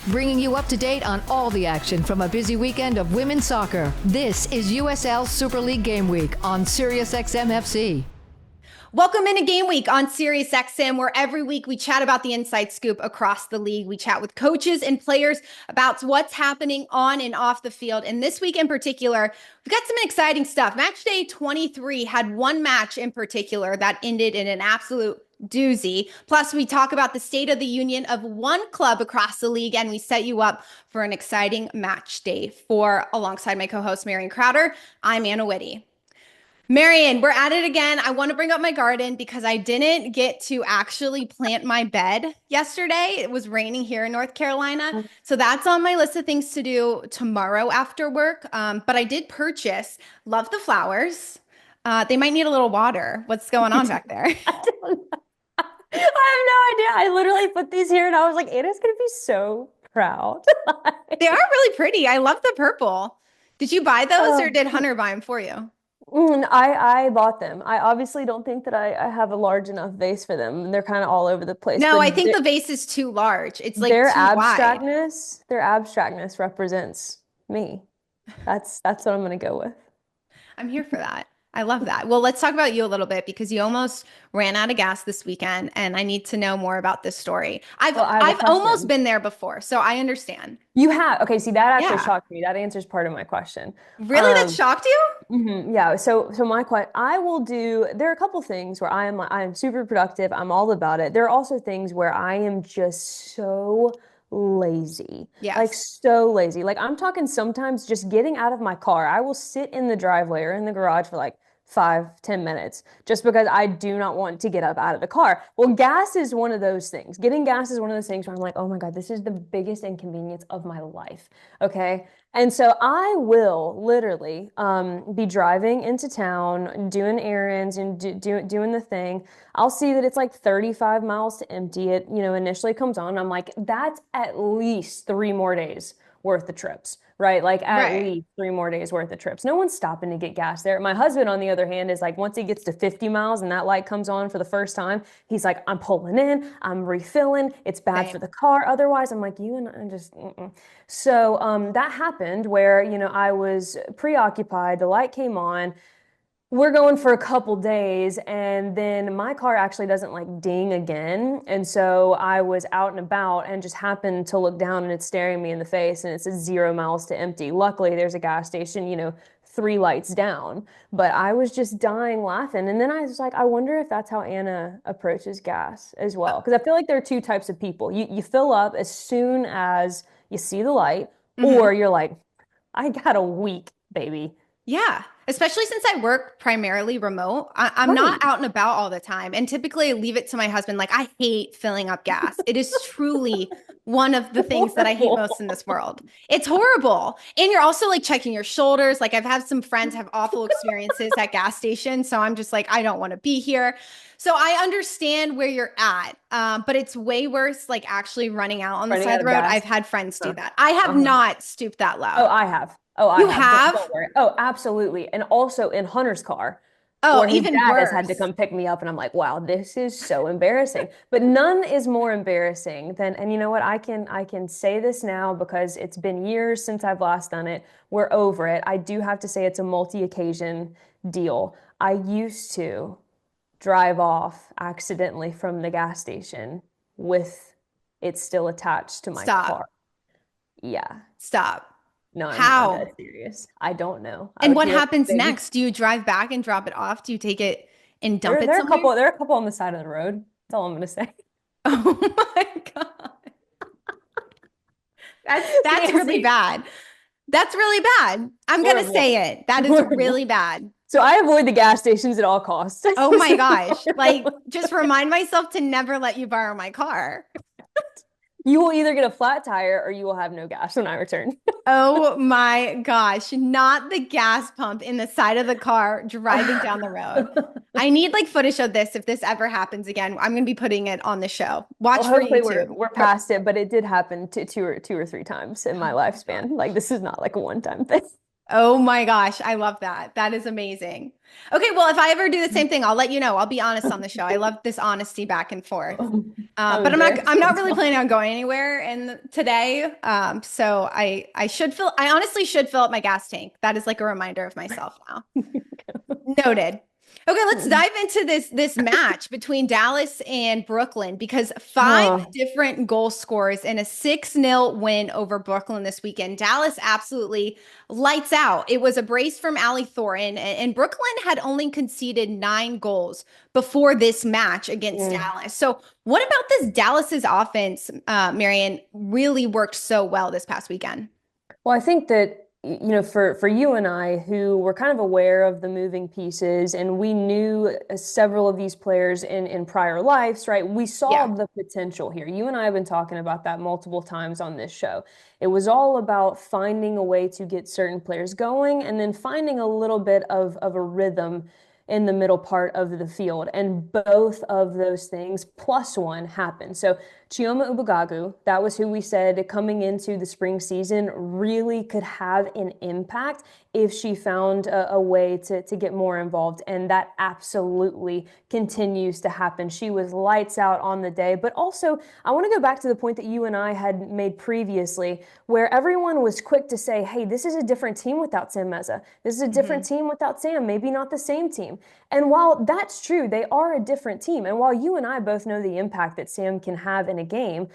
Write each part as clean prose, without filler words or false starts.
bringing you up to date on all the action from a busy weekend of women's soccer. This is USL Super League Game Week on SiriusXM FC. Welcome into Game Week on SiriusXM, where every week we chat about the inside scoop across the league. We chat with coaches and players about what's happening on and off the field. And this week in particular, we've got some exciting stuff. Match day 23 had one match in particular that ended in an absolute doozy. Plus, we talk about the state of the union of one club across the league, and we set you up for an exciting match day 4 alongside my co-host, Marion Crowder. I'm Anna Witte. Marion, we're at it again. I want to bring up my garden because I didn't get to actually plant my bed yesterday. It was raining here in North Carolina. So that's on my list of things to do tomorrow after work. But I did purchase, love the flowers. They might need a little water. What's going on back there? I don't know. I have no idea. I literally put these here and I was like, Anna's going to be so proud. They are really pretty. I love the purple. Did you buy those or did Hunter buy them for you? I bought them. I obviously don't think that I have a large enough vase for them. They're kind of all over the place. No, I think the vase is too large. It's like their too abstractness. wide. Their abstractness represents me. That's what I'm going to go with. I'm here for that. I love that. Well, let's talk about you a little bit because you almost ran out of gas this weekend, and I need to know more about this story. I've almost been there before, so I understand. You have? Okay, see, that actually shocked me. That answers part of my question. Really? That shocked you? Yeah. So my question, there are a couple things where I am super productive. I'm all about it. There are also things where I am just so lazy. Yes. Like so lazy. Like I'm talking sometimes just getting out of my car. I will sit in the driveway or in the garage for like 5-10 minutes just because I do not want to get up out of the car. Well, gas is one of those things. Getting gas is one of those things where I'm like, oh my God, this is the biggest inconvenience of my life. Okay. And so I will literally be driving into town, doing errands and doing the thing. I'll see that it's like 35 miles to empty. It, initially comes on. I'm like, that's at least 3 more days worth of trips, right? Like at least 3 more days worth of trips. No one's stopping to get gas there. My husband, on the other hand, is like, once he gets to 50 miles and that light comes on for the first time, he's like, I'm pulling in, I'm refilling. It's bad for the car. Otherwise, I'm like, you and I just, So that happened where, I was preoccupied. The light came on. We're going for a couple days and then my car actually doesn't like ding again. And so I was out and about and just happened to look down and it's staring me in the face and it says 0 miles to empty. Luckily, there's a gas station, 3 lights down, but I was just dying laughing. And then I was like, I wonder if that's how Anna approaches gas as well. Because I feel like there are 2 types of people. You fill up as soon as you see the light or you're like, I got a week, baby. Yeah. Especially since I work primarily remote, I'm not out and about all the time. And typically I leave it to my husband. Like I hate filling up gas. It is truly one of the things that I hate most in this world. It's horrible. And you're also like checking your shoulders. Like I've had some friends have awful experiences at gas stations. So I'm just like, I don't want to be here. So I understand where you're at. But it's way worse, like actually running out on the side of the road. I've had friends do that. I have not stooped that low. Oh, I have. Oh, I you have? Don't worry. Oh, absolutely. And also in Hunter's car. Oh, where even dad worse. has had to come pick me up and I'm like, wow, this is so embarrassing. But none is more embarrassing than, and you know what, I can say this now because it's been years since I've last done it. We're over it. I do have to say it's a multi-occasion deal. I used to drive off accidentally from the gas station with it still attached to my car. Yeah. Stop. No, I'm How? not that serious. I don't know. And what happens next? Do you drive back and drop it off? Do you take it and dump it somewhere? There are a couple on the side of the road. That's all I'm going to say. Oh my God. That's really bad. That's really bad. I'm going to say it. That is really bad. So I avoid the gas stations at all costs. Oh my gosh. Like just remind myself to never let you borrow my car. You will either get a flat tire or you will have no gas when I return. Oh my gosh. Not the gas pump in the side of the car driving down the road. I need like footage of this if this ever happens again. I'm going to be putting it on the show. Watch for YouTube. We're past it, but it did happen two or three times in my lifespan. Like this is not like a one-time thing. Oh my gosh, I love that. That is amazing. Okay, well, if I ever do the same thing, I'll let you know. I'll be honest on the show. I love this honesty back and forth. I'm But very I'm not curious. really planning on going anywhere in today. So I honestly should fill up my gas tank. That is like a reminder of myself now. Noted. Okay, let's dive into this match between Dallas and Brooklyn because five Oh, different goal scorers in a 6-0 win over Brooklyn this weekend. Dallas absolutely lights out. It was a brace from Ali Thorin, and Brooklyn had only conceded 9 goals before this match against mm. Dallas. So, what about this Dallas's offense, Marion, really worked so well this past weekend? Well, I think that, for you and I, who were kind of aware of the moving pieces, and we knew several of these players in prior lives, right? We saw Yeah. the potential here. You and I have been talking about that multiple times on this show. It was all about finding a way to get certain players going, and then finding a little bit of a rhythm in the middle part of the field. And both of those things plus one happened. So Chioma Ubagagu, that was who we said coming into the spring season really could have an impact if she found a way to get more involved. And that absolutely continues to happen. She was lights out on the day. But also, I want to go back to the point that you and I had made previously, where everyone was quick to say, hey, this is a different team without Sam Meza. This is a different team without Sam, maybe not the same team. And while that's true, they are a different team. And while you and I both know the impact that Sam can have in a game,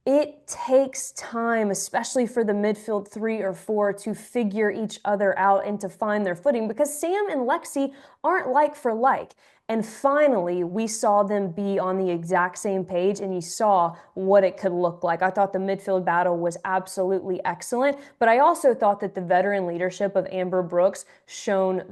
it takes time, especially for the midfield 3 or 4, to figure each other out and to find their footing because Sam and Lexi aren't like for like. And finally, we saw them be on the exact same page, and you saw what it could look like. I thought the midfield battle was absolutely excellent, but I also thought that the veteran leadership of Amber Brooks shined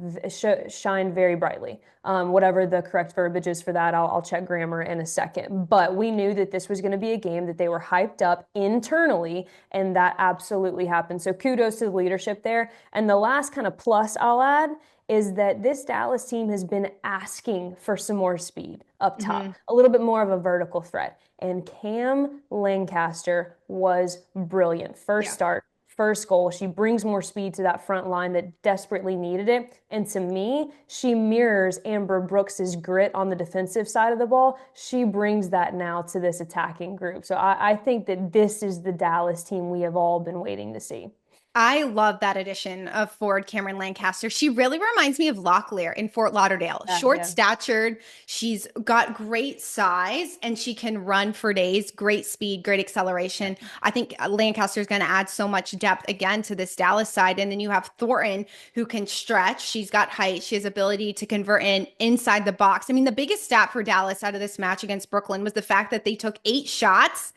very brightly. Whatever the correct verbiage is for that, I'll check grammar in a second. But we knew that this was going to be a game that they were hyped up internally, and that absolutely happened. So kudos to the leadership there. And the last kind of plus I'll add is that this Dallas team has been asking for some more speed up top, a little bit more of a vertical threat. And Cam Lancaster was brilliant. First Yeah. start, first goal. She brings more speed to that front line that desperately needed it. And to me, she mirrors Amber Brooks's grit on the defensive side of the ball. She brings that now to this attacking group. So I think that this is the Dallas team we have all been waiting to see. I love that addition of forward Cameron Lancaster. She really reminds me of Locklear in Fort Lauderdale. Short Yeah. statured, she's got great size and she can run for days, great speed, great acceleration. I think Lancaster is going to add so much depth again to this Dallas side. And then you have Thornton who can stretch. She's got height. She has ability to convert inside the box. I mean, the biggest stat for Dallas out of this match against Brooklyn was the fact that they took 8 shots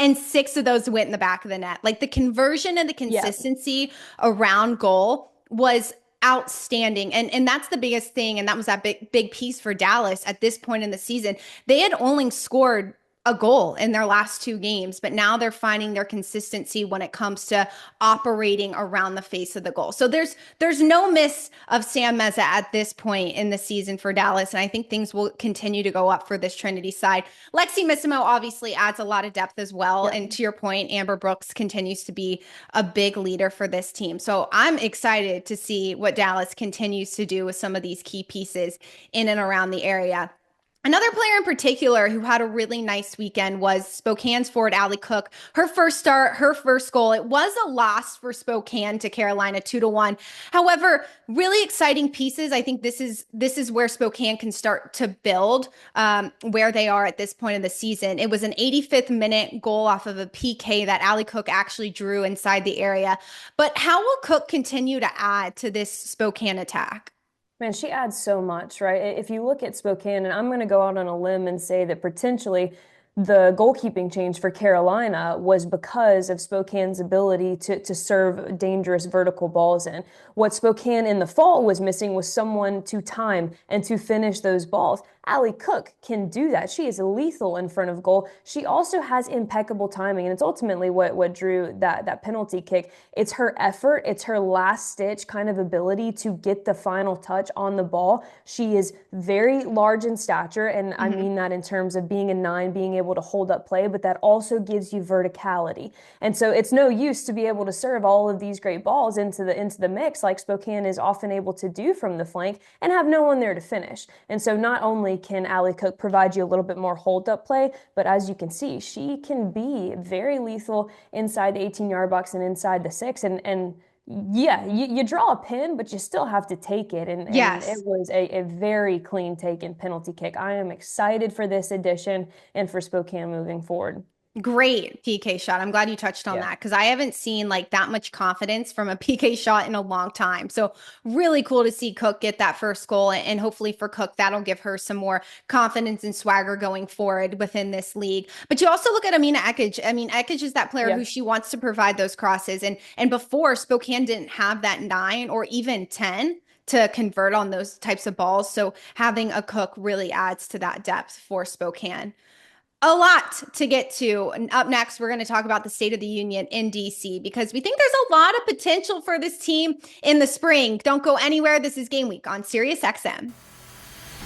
and 6 of those went in the back of the net. Like the conversion and the Yeah. consistency around goal was outstanding. And that's the biggest thing. And that was that big piece for Dallas at this point in the season. They had only scored a goal in their last 2 games, but now they're finding their consistency when it comes to operating around the face of the goal. So there's no miss of Sam Meza at this point in the season for Dallas, and I think things will continue to go up for this Trinity side. Lexi Missimo obviously adds a lot of depth as well, Yep. and to your point, Amber Brooks continues to be a big leader for this team. So I'm excited to see what Dallas continues to do with some of these key pieces in and around the area. Another player in particular who had a really nice weekend was Spokane's forward Allie Cook. Her first start, her first goal. It was a loss for Spokane to Carolina 2-1. However, really exciting pieces. I think this is where Spokane can start to build where they are at this point in the season. It was an 85th minute goal off of a PK that Allie Cook actually drew inside the area. But how will Cook continue to add to this Spokane attack? Man, she adds so much, right? If you look at Spokane, and I'm going to go out on a limb and say that potentially the goalkeeping change for Carolina was because of Spokane's ability to serve dangerous vertical balls in. What Spokane in the fall was missing was someone to time and to finish those balls. Allie Cook can do that. She is lethal in front of goal. She also has impeccable timing, and it's ultimately what drew that penalty kick. It's her effort, it's her last stitch kind of ability to get the final touch on the ball. She is very large in stature, and I mean that in terms of being a 9, being able to hold up play, but that also gives you verticality. And so it's no use to be able to serve all of these great balls into the mix like Spokane is often able to do from the flank and have no one there to finish. And so not only can Allie Cook provide you a little bit more hold up play, but as you can see, she can be very lethal inside the 18-yard box and inside the 6. And yeah, you draw a pin, but you still have to take it. And it was a very clean taken penalty kick. I am excited for this edition and for Spokane moving forward. Great PK shot. I'm glad you touched on that because I haven't seen like that much confidence from a PK shot in a long time. So really cool to see Cook get that first goal, and hopefully for Cook, that'll give her some more confidence and swagger going forward within this league. But you also look at Amina Ekic. I mean, Ekic is that player who she wants to provide those crosses. And before, Spokane didn't have that 9 or even 10 to convert on those types of balls. So having a Cook really adds to that depth for Spokane. A lot to get to. And up next, we're going to talk about the State of the Union in DC because we think there's a lot of potential for this team in the spring. Don't go anywhere. This is Game Week on SiriusXM.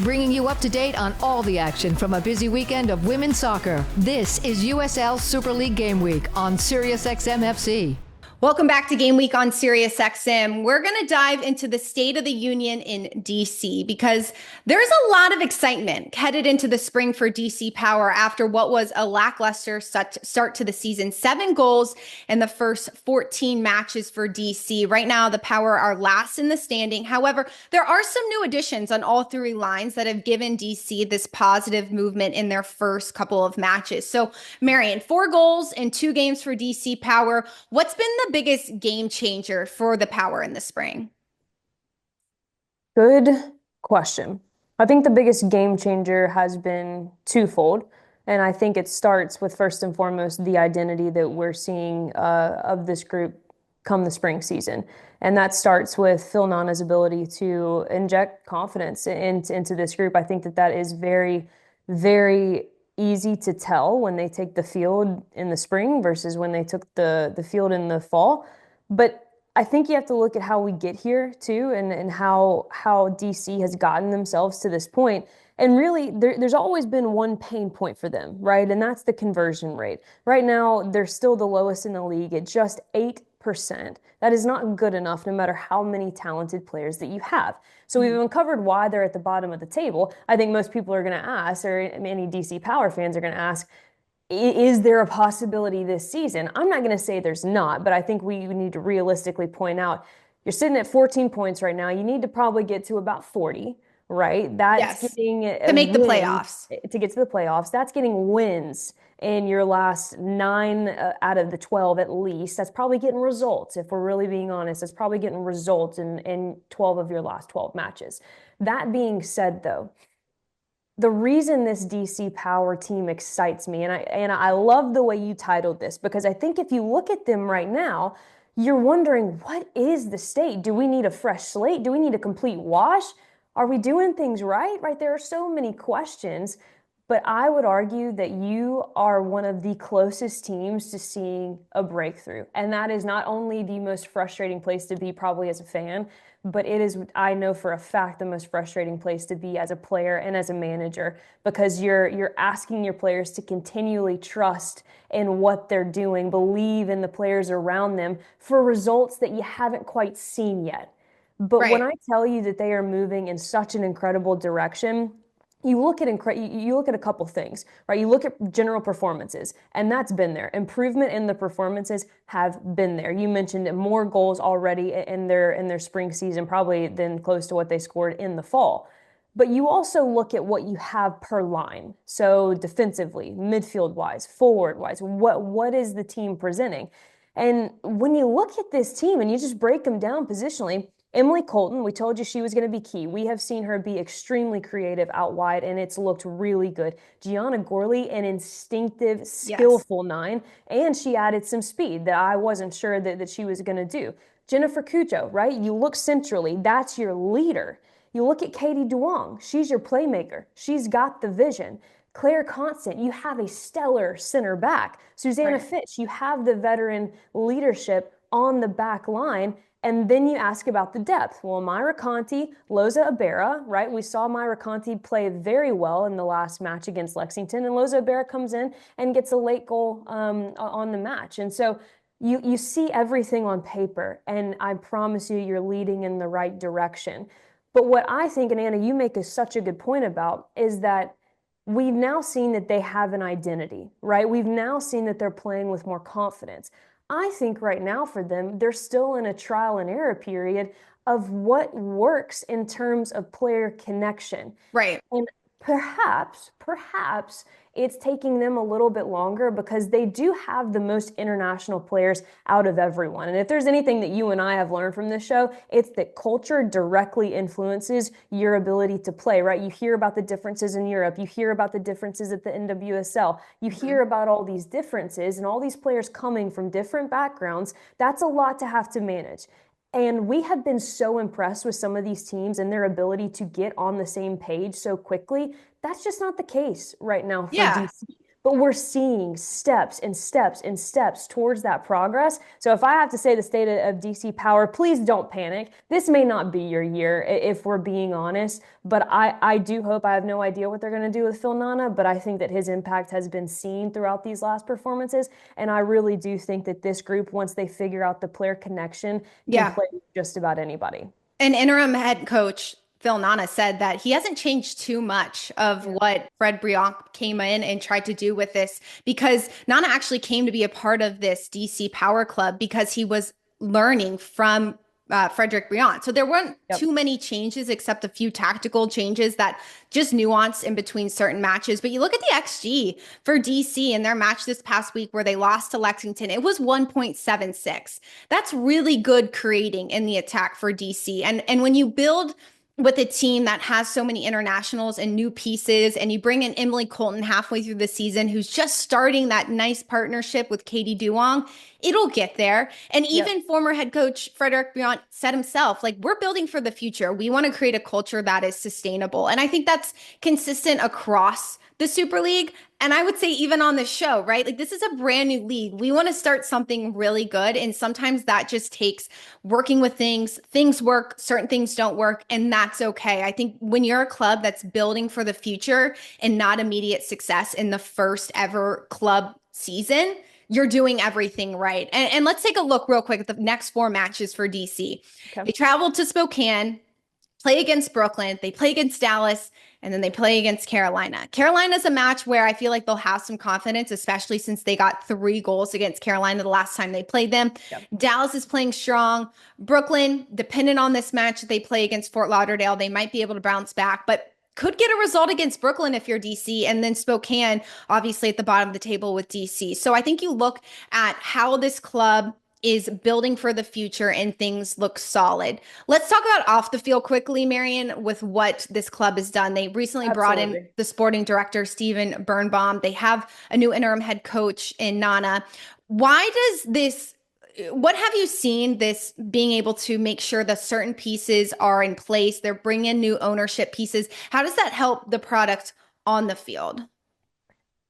Bringing you up to date on all the action from a busy weekend of women's soccer. This is USL Super League Game Week on SiriusXM FC. Welcome back to Game Week on SiriusXM. We're going to dive into the State of the Union in DC because there's a lot of excitement headed into the spring for DC Power after what was a lackluster start to the season. 7 goals in the first 14 matches for DC. Right now, the Power are last in the standing. However, there are some new additions on all 3 lines that have given DC this positive movement in their first couple of matches. So, Marion, 4 goals in 2 games for DC Power. What's been the biggest game changer for the Power in the spring? Good question. I think the biggest game changer has been twofold. And I think it starts with, first and foremost, the identity that we're seeing of this group come the spring season. And that starts with Phil Nana's ability to inject confidence into this group. I think that is very, very easy to tell when they take the field in the spring versus when they took the field in the fall. But I think you have to look at how we get here too, and how DC has gotten themselves to this point. And really, there's always been one pain point for them, right? And that's the conversion rate. Right now, they're still the lowest in the league at just 8%. That is not good enough no matter how many talented players that you have. So we've uncovered why they're at the bottom of the table. I think most people are going to ask, or many DC Power fans are going to ask, is there a possibility this season? I'm not going to say there's not, but I think we need to realistically point out you're sitting at 14 points right now. You need to probably get to about 40, right? That's getting to make the playoffs. To get to the playoffs. That's getting wins in your last 9 out of the 12 at least. That's probably getting results. If we're really being honest, that's probably getting results in 12 of your last 12 matches. That being said, though, the reason this DC Power team excites me, and I love the way you titled this, because I think if you look at them right now, you're wondering, what is the state? Do we need a fresh slate? Do we need a complete wash? Are we doing things right? Right? There are so many questions, but I would argue that you are one of the closest teams to seeing a breakthrough. And that is not only the most frustrating place to be probably as a fan, but it is, I know for a fact, the most frustrating place to be as a player and as a manager, because you're asking your players to continually trust in what they're doing, believe in the players around them for results that you haven't quite seen yet. But when I tell you that they are moving in such an incredible direction, you look at a couple things, right? You look at general performances, and that's been there. Improvement in the performances have been there. You mentioned more goals already in their spring season, probably than close to what they scored in the fall. But you also look at what you have per line. So defensively, midfield-wise, forward-wise, what is the team presenting? And when you look at this team and you just break them down positionally, Emily Colton, we told you she was going to be key. We have seen her be extremely creative out wide, and it's looked really good. Gianna Gorley, an instinctive, skillful 9, and she added some speed that I wasn't sure that she was going to do. Jennifer Cujo, right? You look centrally. That's your leader. You look at Katie Duong, she's your playmaker. She's got the vision. Claire Constant, you have a stellar center back. Susanna Fitch, you have the veteran leadership on the back line. And then you ask about the depth. Well, Myra Conti, Loza Abera, right? We saw Myra Conti play very well in the last match against Lexington, and Loza Abera comes in and gets a late goal on the match. And so you see everything on paper, and I promise you, you're leading in the right direction. But what I think, and Anna, you make such a good point about, is that we've now seen that they have an identity, right? We've now seen that they're playing with more confidence. I think right now for them, they're still in a trial and error period of what works in terms of player connection. Right. And perhaps it's taking them a little bit longer because they do have the most international players out of everyone. And if there's anything that you and I have learned from this show, it's that culture directly influences your ability to play, right? You hear about the differences in Europe. You hear about the differences at the NWSL. You hear about all these differences and all these players coming from different backgrounds. That's a lot to have to manage. And we have been so impressed with some of these teams and their ability to get on the same page so quickly. That's just not the case right now for DC. But we're seeing steps and steps and steps towards that progress. So if I have to say the state of DC power, please don't panic. This may not be your year, if we're being honest. But I do hope, I have no idea what they're going to do with Phil Nana, but I think that his impact has been seen throughout these last performances. And I really do think that this group, once they figure out the player connection, can play with just about anybody. An interim head coach, Phil Nana, said that he hasn't changed too much of what Fred Briant came in and tried to do with this, because Nana actually came to be a part of this DC Power Club because he was learning from Frederick Briant. So there weren't too many changes except a few tactical changes that just nuanced in between certain matches. But you look at the XG for DC in their match this past week where they lost to Lexington, it was 1.76. That's really good creating in the attack for DC. And when you build with a team that has so many internationals and new pieces, and you bring in Emily Colton halfway through the season, who's just starting that nice partnership with Katie Duong, it'll get there. And even former head coach Frederick Briant said himself, like, we're building for the future. We want to create a culture that is sustainable. And I think that's consistent across the Super League. And I would say even on the show, right? Like, this is a brand new league. We want to start something really good. And sometimes that just takes working with things. Things work, certain things don't work, and that's okay. I think when you're a club that's building for the future and not immediate success in the first ever club season, you're doing everything right. And let's take a look real quick at the next 4 matches for DC. Okay. They traveled to Spokane, play against Brooklyn, they play against Dallas, and then they play against Carolina. Carolina's a match where I feel like they'll have some confidence, especially since they got 3 goals against Carolina the last time they played them. Dallas is playing strong. Brooklyn, dependent on this match that they play against Fort Lauderdale, they might be able to bounce back, but could get a result against Brooklyn if you're DC, and then Spokane, obviously at the bottom of the table with DC. So I think you look at how this club is building for the future and things look solid. Let's talk about off the field quickly, Marion, with what this club has done. They recently brought in the sporting director, Steven Birnbaum. They have a new interim head coach in Nana. Why does this, what have you seen this being able to make sure that certain pieces are in place? They're bringing in new ownership pieces. How does that help the product on the field?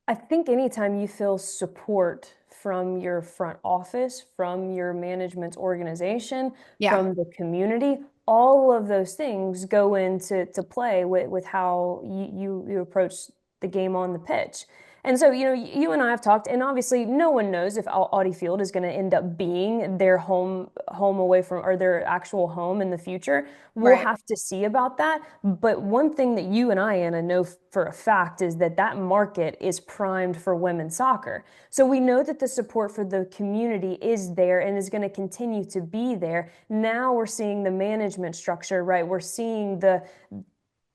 I think anytime you feel support from your front office, from your management organization, from the community, all of those things go into play with how you approach the game on the pitch. And so, you and I have talked, and obviously no one knows if Audi Field is going to end up being their home away from, or their actual home in the future. We'll have to see about that. But one thing that you and I, Anna, know for a fact is that market is primed for women's soccer. So we know that the support for the community is there and is going to continue to be there. Now we're seeing the management structure, right? We're seeing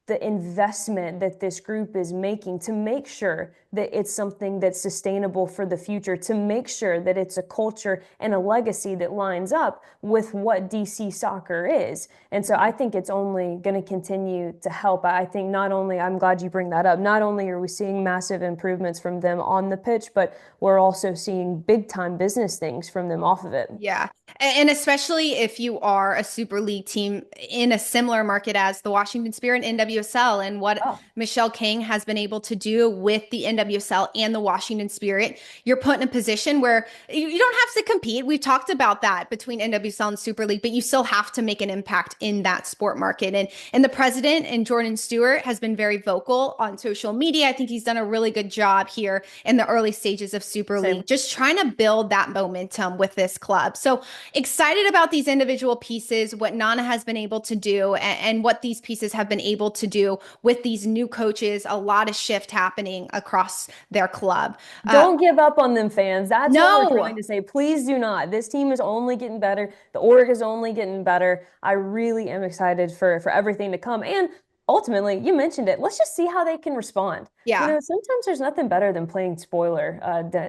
the investment that this group is making to make sure that it's something that's sustainable for the future, to make sure that it's a culture and a legacy that lines up with what DC soccer is. And so I think it's only going to continue to help. I think not only, I'm glad you bring that up, not only are we seeing massive improvements from them on the pitch, but we're also seeing big time business things from them off of it. Yeah. And especially if you are a Super League team in a similar market as the Washington Spirit NWSL and what Oh. Michelle King has been able to do with the NWSL and the Washington Spirit, you're put in a position where you don't have to compete. We've talked about that between NWSL and Super League, but you still have to make an impact in that sport market. And the president and Jordan Stewart has been very vocal on social media. I think he's done a really good job here in the early stages of Super Same. League, just trying to build that momentum with this club. So excited about these individual pieces, what Nana has been able to do, and what these pieces have been able to do with these new coaches. A lot of shift happening across their club. Don't give up on them, fans. That's what we're trying No, to say. Please do not. This team is only getting better. The org is only getting better. I really am excited for everything to come. And ultimately, you mentioned it. Let's just see how they can respond. You yeah. know, sometimes there's nothing better than playing spoiler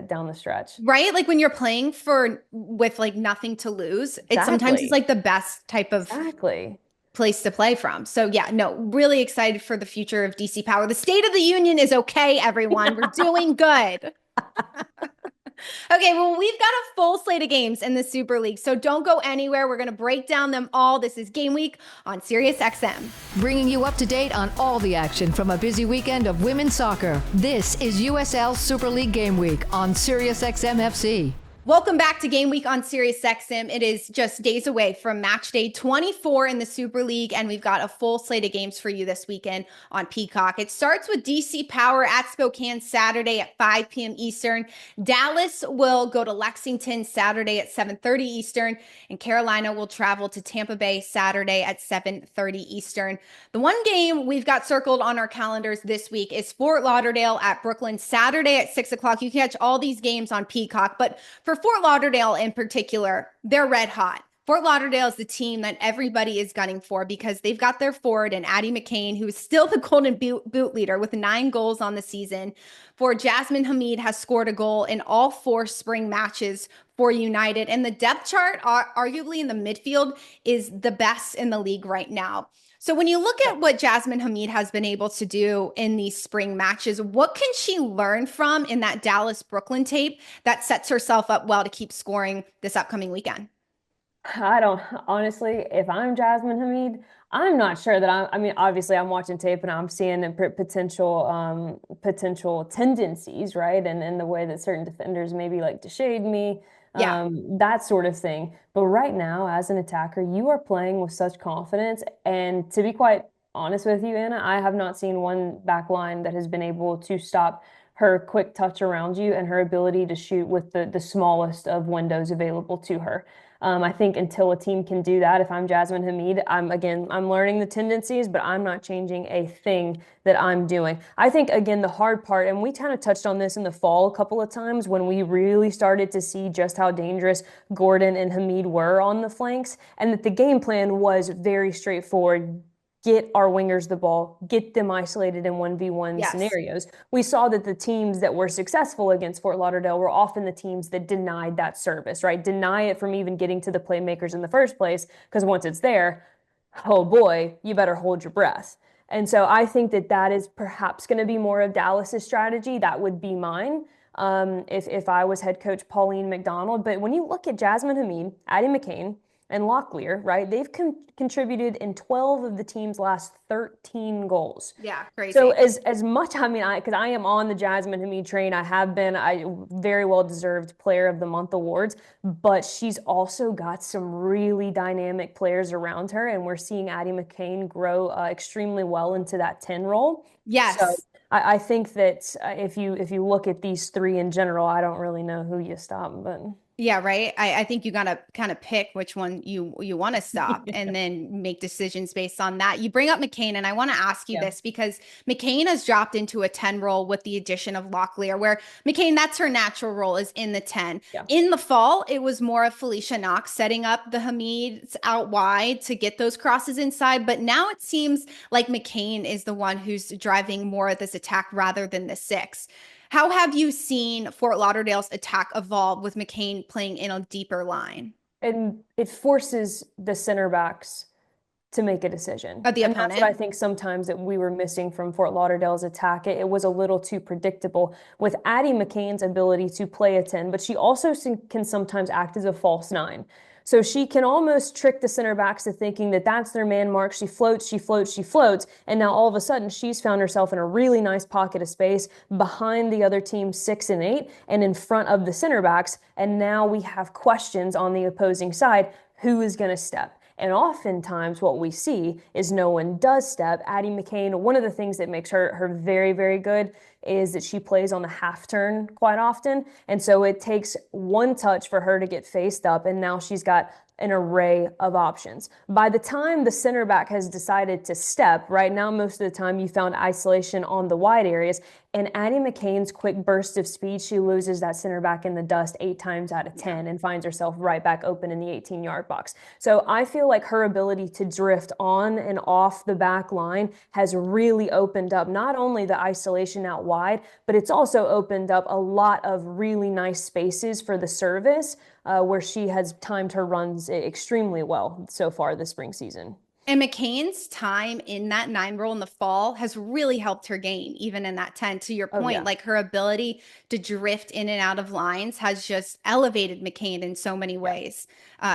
down the stretch. Right? Like when you're playing for with like nothing to lose, it sometimes is Exactly. like the best type of Exactly. place to play from. So yeah, no, really excited for the future of DC Power. The State of the Union is okay, everyone. We're doing good. Okay, well, we've got a full slate of games in the Super League, so don't go anywhere. We're going to break down them all. This is Game Week on SiriusXM. Bringing you up to date on all the action from a busy weekend of women's soccer. This is USL Super League Game Week on SiriusXM FC. Welcome back to Game Week on SiriusXM. It is just days away from match day 24 in the Super League, and we've got a full slate of games for you this weekend on Peacock. It starts with DC Power at Spokane Saturday at 5 p.m. Eastern. Dallas will go to Lexington Saturday at 7:30 Eastern, and Carolina will travel to Tampa Bay Saturday at 7:30 Eastern. The one game we've got circled on our calendars this week is Fort Lauderdale at Brooklyn Saturday at 6 o'clock. You can catch all these games on Peacock, but for Fort Lauderdale in particular, they're red hot. Fort Lauderdale is the team that everybody is gunning for because they've got their forward and Addie McCain, who is still the Golden Boot leader with 9 goals on the season. For Jasmine Hamid has scored a goal in all 4 spring matches for United. And the depth chart, arguably in the midfield, is the best in the league right now. So when you look at what Jasmine Hamid has been able to do in these spring matches, what can she learn from in that Dallas Brooklyn tape that sets herself up well to keep scoring this upcoming weekend? I don't honestly, if I'm Jasmine Hamid, I'm not sure that I mean, obviously I'm watching tape and I'm seeing the potential tendencies, right? And the way that certain defenders maybe like to shade me, Yeah. that sort of thing. But right now, as an attacker, you are playing with such confidence. And to be quite honest with you, Anna, I have not seen one back line that has been able to stop her quick touch around you and her ability to shoot with the smallest of windows available to her. I think until a team can do that, if I'm Jasmine Hamid, I'm learning the tendencies, but I'm not changing a thing that I'm doing. I think, again, the hard part, and we kind of touched on this in the fall a couple of times when we really started to see just how dangerous Gordon and Hamid were on the flanks, and that the game plan was very straightforward. Get our wingers the ball, get them isolated in 1v1 Yes. scenarios. We saw that the teams that were successful against Fort Lauderdale were often the teams that denied that service, right? Deny it from even getting to the playmakers in the first place, because once it's there, oh boy, you better hold your breath. And so I think that that is perhaps going to be more of Dallas's strategy. That would be mine if I was head coach Pauline McDonald. But when you look at Jasmine Hamid, Addie McCain, and Locklear, right? They've contributed in 12 of the team's last 13 goals. Yeah, crazy. So as much, I mean, because I am on the Jasmine Hamid train, I have been, I very well deserved Player of the Month awards, but she's also got some really dynamic players around her, and we're seeing Addie McCain grow extremely well into that 10 role. Yes. So I think that if you look at these 3 in general, I don't really know who you stop, but. Yeah, right. I think you gotta kind of pick which one you want to stop and then make decisions based on that. You bring up McCain, and I want to ask you Yeah. this because McCain has dropped into a 10 role with the addition of Locklear, where McCain, that's her natural role, is in the 10. Yeah. In the fall, it was more of Felicia Knox setting up the Hamids out wide to get those crosses inside. But now it seems like McCain is the one who's driving more of this attack rather than the six. How have you seen Fort Lauderdale's attack evolve with McCain playing in a deeper line And it forces the center backs to make a decision. of the And that's what I opponent? think sometimes that we were missing from Fort Lauderdale's attack. It was a little too predictable with Addie McCain's ability to play a 10, but she also can sometimes act as a false nine. So she can almost trick the center backs to thinking that that's their man mark. She floats, she floats, she floats. And now all of a sudden she's found herself in a really nice pocket of space behind the other team's 6 and 8 and in front of the center backs. And now we have questions on the opposing side. Who is going to step? And oftentimes what we see is no one does step. Addie McCain, one of the things that makes her very, very good is that she plays on the half turn quite often. And so it takes one touch for her to get faced up, and now she's got an array of options. By the time the center back has decided to step, right now, most of the time you found isolation on the wide areas. And Addie McCain's quick burst of speed, she loses that center back in the dust 8 times out of 10 and finds herself right back open in the 18-yard box. So I feel like her ability to drift on and off the back line has really opened up not only the isolation out wide, but it's also opened up a lot of really nice spaces for the service where she has timed her runs extremely well so far this spring season. And McCain's time in that 9 role in the fall has really helped her game, even in that 10. To your Oh, point, yeah. like her ability to drift in and out of lines has just elevated McCain in so many Yeah. ways,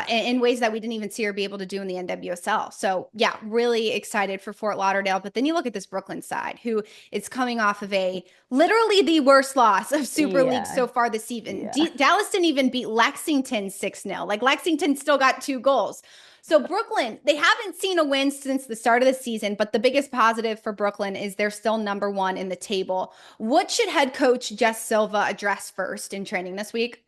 in ways that we didn't even see her be able to do in the NWSL. So, yeah, really excited for Fort Lauderdale. But then you look at this Brooklyn side, who is coming off of a literally the worst loss of Super League Yeah. so far this season. Yeah. Dallas didn't even beat Lexington 6-0. Like Lexington still got 2 goals. So Brooklyn, they haven't seen a win since the start of the season, but the biggest positive for Brooklyn is they're still number 1 in the table. What should head coach Jess Silva address first in training this week?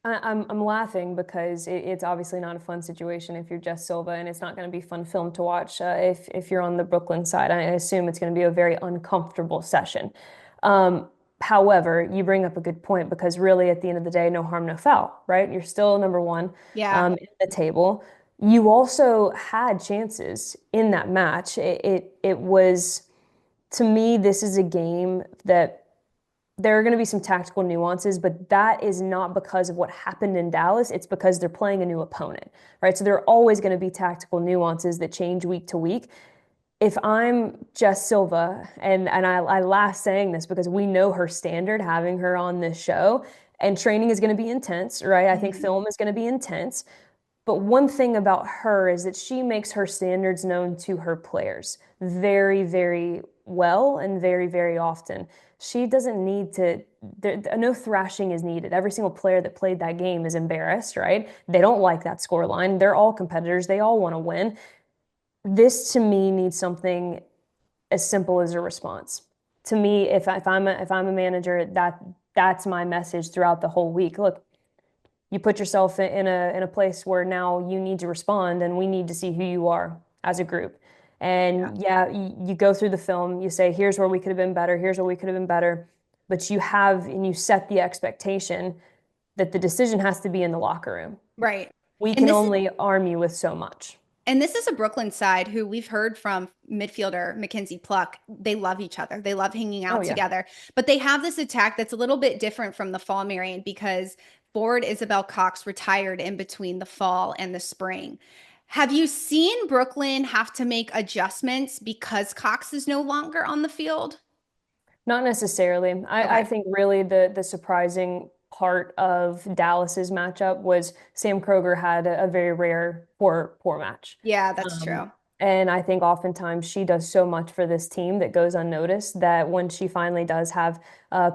I'm laughing because it's obviously not a fun situation if you're Jess Silva, and it's not going to be fun film to watch if you're on the Brooklyn side. I assume it's going to be a very uncomfortable session. However, you bring up a good point because really at the end of the day, no harm, no foul, right? You're still number 1 Yeah. in the table. You also had chances in that match. It was, to me, this is a game that there are going to be some tactical nuances, but that is not because of what happened in Dallas. It's because they're playing a new opponent, right? So there are always going to be tactical nuances that change week to week. If I'm Jess Silva, and I laugh saying this because we know her standard, having her on this show, and training is going to be intense, right? I think film is going to be intense. But one thing about her is that she makes her standards known to her players very, very well and very, very often. She doesn't need to, no thrashing is needed. Every single player that played that game is embarrassed, right? They don't like that score line. They're all competitors. They all want to win. This to me needs something as simple as a response. To me, if I'm a manager, that's my message throughout the whole week. Look, you put yourself in a place where now you need to respond, and we need to see who you are as a group. And yeah, you go through the film, you say, here's where we could have been better, here's where we could have been better. But you have, and you set the expectation that the decision has to be in the locker room. Right. We And can this is only arm you with so much. And this is a Brooklyn side who we've heard from midfielder Mackenzie Pluck. They love each other. They love hanging Oh, out yeah. together. But they have this attack that's a little bit different from the fall, Marion, because forward Isabel Cox retired in between the fall and the spring. Have you seen Brooklyn have to make adjustments because Cox is no longer on the field? Not necessarily. I Okay. think really the surprising part of Dallas's matchup was Sam Kroger had a very rare poor match. Yeah, that's Um, true. and I think oftentimes she does so much for this team that goes unnoticed that when she finally does have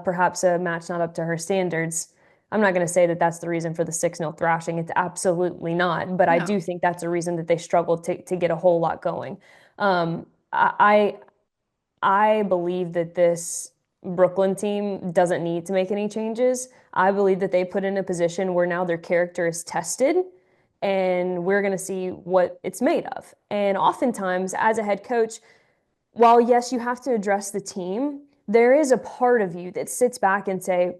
perhaps a match not up to her standards, I'm not going to say that that's the reason for the 6-0 thrashing. It's absolutely not. But I No. do think that's a reason that they struggled to get a whole lot going. I believe that this Brooklyn team doesn't need to make any changes. I believe that they put in a position where now their character is tested and we're going to see what it's made of. And oftentimes, as a head coach, while yes, you have to address the team, there is a part of you that sits back and say,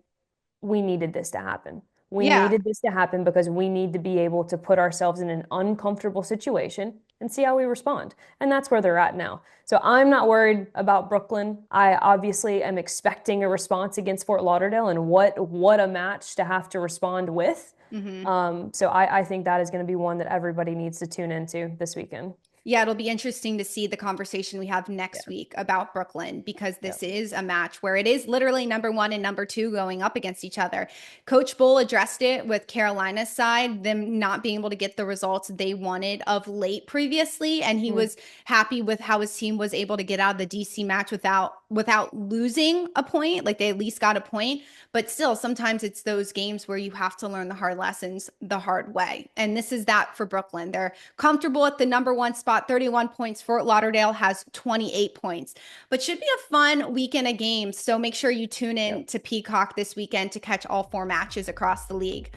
we needed this to happen. We needed this to happen because we need to be able to put ourselves in an uncomfortable situation and see how we respond. And that's where they're at now. So I'm not worried about Brooklyn. I obviously am expecting a response against Fort Lauderdale, and what a match to have to respond with. So I think that is going to be one that everybody needs to tune into this weekend. Yeah, it'll be interesting to see the conversation we have next week about Brooklyn, because this is a match where it is literally number 1 and number 2 going up against each other. Coach Bull addressed it with Carolina's side, them not being able to get the results they wanted of late previously. And he was happy with how his team was able to get out of the DC match without losing a point. Like, they at least got a point. But still, sometimes it's those games where you have to learn the hard lessons the hard way. And this is that for Brooklyn. They're comfortable at the number 1 spot, 31 points. Fort Lauderdale has 28 points. But should be a fun weekend of games. So make sure you tune in to Peacock this weekend to catch all 4 matches across the league.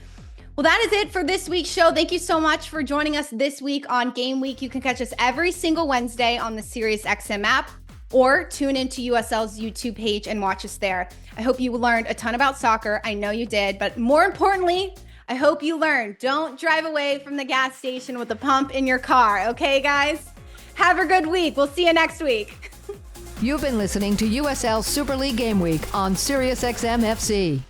Well, that is it for this week's show. Thank you so much for joining us this week on Game Week. You can catch us every single Wednesday on the SiriusXM app, or tune into USL's YouTube page and watch us there. I hope you learned a ton about soccer. I know you did, but more importantly, I hope you learned, don't drive away from the gas station with a pump in your car. Okay, guys? Have a good week. We'll see you next week. You've been listening to USL Super League Game Week on SiriusXM FC.